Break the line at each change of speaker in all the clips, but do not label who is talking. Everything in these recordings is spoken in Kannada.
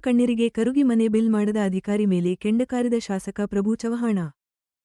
ಕಣ್ಣೀರಿಗೆ ಕರುಗಿ ಮನೆ ಬಿಲ್ ಮಾಡದ ಅಧಿಕಾರಿ ಮೇಲೆ ಕೆಂಡಕಾರಿದ ಶಾಸಕ ಪ್ರಭು ಚವ್ಹಾಣ.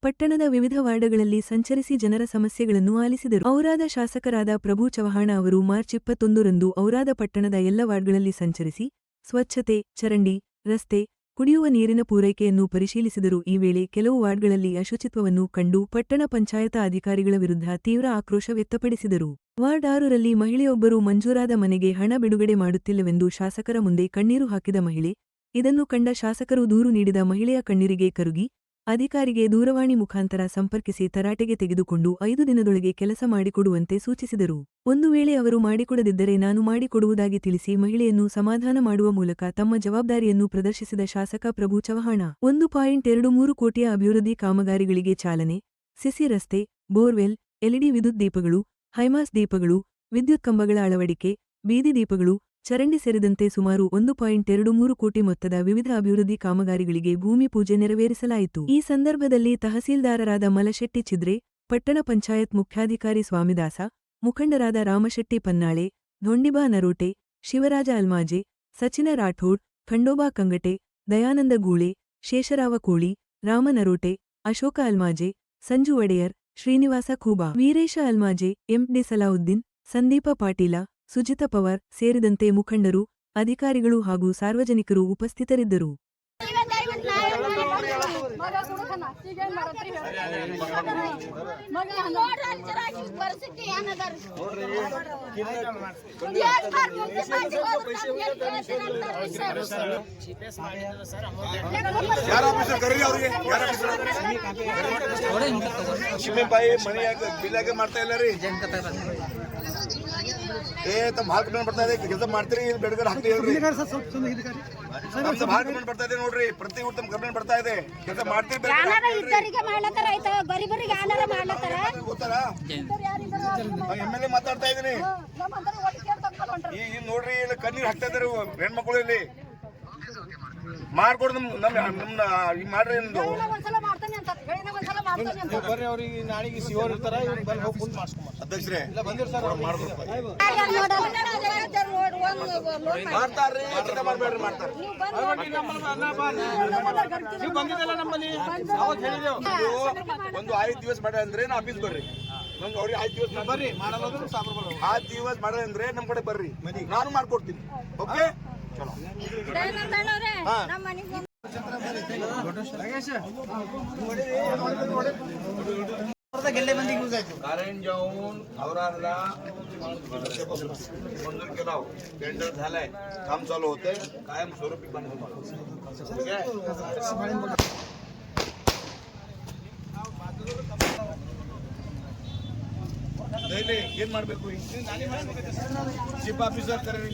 ಪಟ್ಟಣದ ವಿವಿಧ ವಾರ್ಡ್ಗಳಲ್ಲಿ ಸಂಚರಿಸಿ ಜನರ ಸಮಸ್ಯೆಗಳನ್ನು ಆಲಿಸಿದರು. ಔರಾದ ಶಾಸಕರಾದ ಪ್ರಭು ಚವ್ಹಾಣ ಅವರು ಮಾರ್ಚ್ 21ರಂದು ಔರಾದ ಪಟ್ಟಣದ ಎಲ್ಲ ವಾರ್ಡ್ಗಳಲ್ಲಿ ಸಂಚರಿಸಿ ಸ್ವಚ್ಛತೆ, ಚರಂಡಿ, ರಸ್ತೆ, ಕುಡಿಯುವ ನೀರಿನ ಪೂರೈಕೆಯನ್ನು ಪರಿಶೀಲಿಸಿದರು. ಈ ವೇಳೆ ಕೆಲವು ವಾರ್ಡ್ಗಳಲ್ಲಿ ಅಶುಚಿತ್ವವನ್ನು ಕಂಡು ಪಟ್ಟಣ ಪಂಚಾಯತ ಅಧಿಕಾರಿಗಳ ವಿರುದ್ಧ ತೀವ್ರ ಆಕ್ರೋಶ ವ್ಯಕ್ತಪಡಿಸಿದರು. ವಾರ್ಡ್ 6ರಲ್ಲಿ ಮಹಿಳೆಯೊಬ್ಬರು ಮಂಜೂರಾದ ಮನೆಗೆ ಹಣ ಬಿಡುಗಡೆ ಮಾಡುತ್ತಿಲ್ಲವೆಂದು ಶಾಸಕರ ಮುಂದೆ ಕಣ್ಣೀರು ಹಾಕಿದ ಮಹಿಳೆ, ಇದನ್ನು ಕಂಡ ಶಾಸಕರು ದೂರು ನೀಡಿದ ಮಹಿಳೆಯ ಕಣ್ಣೀರಿಗೆ ಕರುಗಿ, ಅಧಿಕಾರಿಗೆ ದೂರವಾಣಿ ಮುಖಾಂತರ ಸಂಪರ್ಕಿಸಿ ತರಾಟೆಗೆ ತೆಗೆದುಕೊಂಡು 5 ದಿನದೊಳಗೆ ಕೆಲಸ ಮಾಡಿಕೊಡುವಂತೆ ಸೂಚಿಸಿದರು. ಒಂದು ವೇಳೆ ಅವರು ಮಾಡಿಕೊಡದಿದ್ದರೆ ನಾನು ಮಾಡಿಕೊಡುವುದಾಗಿ ತಿಳಿಸಿ ಮಹಿಳೆಯನ್ನು ಸಮಾಧಾನ ಮಾಡುವ ಮೂಲಕ ತಮ್ಮ ಜವಾಬ್ದಾರಿಯನ್ನು ಪ್ರದರ್ಶಿಸಿದ ಶಾಸಕ ಪ್ರಭು ಚವ್ಹಾಣ 1.23 ಕೋಟಿಯ ಅಭಿವೃದ್ಧಿ ಕಾಮಗಾರಿಗಳಿಗೆ ಚಾಲನೆ, ಸಿಸಿ ರಸ್ತೆ, ಬೋರ್ವೆಲ್, ಎಲ್ಇಡಿ ವಿದ್ಯುತ್ ದೀಪಗಳು, ಹೈಮಾಸ್ ದೀಪಗಳು, ವಿದ್ಯುತ್ ಕಂಬಗಳ ಅಳವಡಿಕೆ, ಬೀದಿ ದೀಪಗಳು, ಚರಂಡಿ ಸೇರಿದಂತೆ ಸುಮಾರು 1.23 ಕೋಟಿ ಮೊತ್ತದ ವಿವಿಧ ಅಭಿವೃದ್ಧಿ ಕಾಮಗಾರಿಗಳಿಗೆ ಭೂಮಿ ಪೂಜೆ ನೆರವೇರಿಸಲಾಯಿತು. ಈ ಸಂದರ್ಭದಲ್ಲಿ ತಹಸೀಲ್ದಾರರಾದ ಮಲಶೆಟ್ಟಿ ಚಿದ್ರೆ, ಪಟ್ಟಣ ಪಂಚಾಯತ್ ಮುಖ್ಯಾಧಿಕಾರಿ ಸ್ವಾಮಿದಾಸ, ಮುಖಂಡರಾದ ರಾಮಶೆಟ್ಟಿ ಪನ್ನಾಳೆ, ಧೊಂಡಿಬಾ ನರೋಟೆ, ಶಿವರಾಜ ಅಲ್ಮಾಜೆ, ಸಚಿನ ರಾಠೋಡ್, ಖಂಡೋಬಾ ಕಂಗಟೆ, ದಯಾನಂದ ಗೂಳೆ, ಶೇಷರಾವ ಕೋಳಿ, ರಾಮ ನರೋಟೆ, ಅಶೋಕ ಅಲ್ಮಾಜೆ, ಸಂಜು ಒಡೆಯರ್, ಶ್ರೀನಿವಾಸ ಖೂಬಾ, ವೀರೇಶ ಅಲ್ಮಾಜೆ, ಎಂಡಿ ಸಲಾವುದ್ದೀನ್, ಸಂದೀಪ ಪಾಟೀಲ, ಸುಜಿತ ಪವಾರ್ ಸೇರಿದಂತೆ ಮುಖಂಡರು, ಅಧಿಕಾರಿಗಳು ಹಾಗೂ ಸಾರ್ವಜನಿಕರು ಉಪಸ್ಥಿತರಿದ್ದರು.
ತಮ್ಮ ಭಾಳ ಕಮೆಂಟ್ ಬರ್ತಾ ಇದೆ, ಕೆಲಸ ಮಾಡ್ತೀರಿ ಬೆಳಗಡೆ ಹಾಕ್ತೀವಿ ಭಾಳ ಕಮೆಂಟ್ ಬರ್ತಾ ಇದೆ ನೋಡ್ರಿ. ಪ್ರತಿ ಊಟ ತಮ್ಮ ಕಮೆಂಟ್ ಬರ್ತಾ ಇದೆ, ಕೆಲಸ ಮಾಡ್ತೀರಿ ಗೊತ್ತಾರ. MLA ಮಾತಾಡ್ತಾ ಇದೀನಿ ಈಗ ನೋಡ್ರಿ, ಇಲ್ಲಿ ಕಣ್ಣೀರ್ ಹಾಕ್ತಾ ಇದಾರೆ ಹೆಣ್ಮಕ್ಳು. ಇಲ್ಲಿ ಮಾಡ್ಕೊಡ್ ನಮ್ನ ಈಗ ಮಾಡ್ರಿ ಬರ್ರಿ. ಅವ್ರಿಗೆ ನಾಳೆಗೆ ಸಿಗೋರ್ ಇರ್ತಾರ, ಅಧ್ಯಕ್ಷರೇ ಮಾಡ್ತಾರ್ರಿ, ಚಿಂತೆ ಮಾಡ್ಬೇಡ್ರಿ, ಮಾಡ್ತಾರೆ. ಒಂದು 5 ದಿವಸ ಮಾಡ ಅಂದ್ರೆ ನಾ ಆಫೀಸ್ ಬರ್ರಿ, ನಮ್ಗೆ ಅವ್ರಿಗೆ 5 ದಿವಸ ಬರ್ರಿ ಮಾಡಲ್ಲ, 5 ದಿವಸ ಮಾಡ ಅಂದ್ರೆ ನಮ್ ಕಡೆ ಬರ್ರಿ, ನಾನು ಮಾಡ್ಕೊಡ್ತೀನಿ. ಓಕೆ, ಚಲೋ. कारण जाऊन औरादला मंजूर केला, टेंडर झालाय, काम चालू होतंय, कायम स्वरूपी बंद ಏನ್ ಮಾಡ್ಬೇಕು? ಚೀಫ್ ಆಫೀಸರ್ ಕರೀರಿ.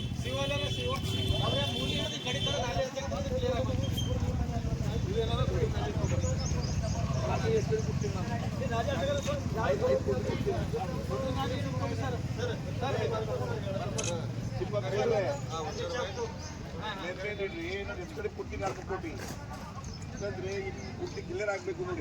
ಪುಟ್ಟಿ 4 ಕೋಟಿ ಪುಟ್ಟಿ ಕ್ಲಿಯರ್ ಆಗ್ಬೇಕು ನೋಡಿ.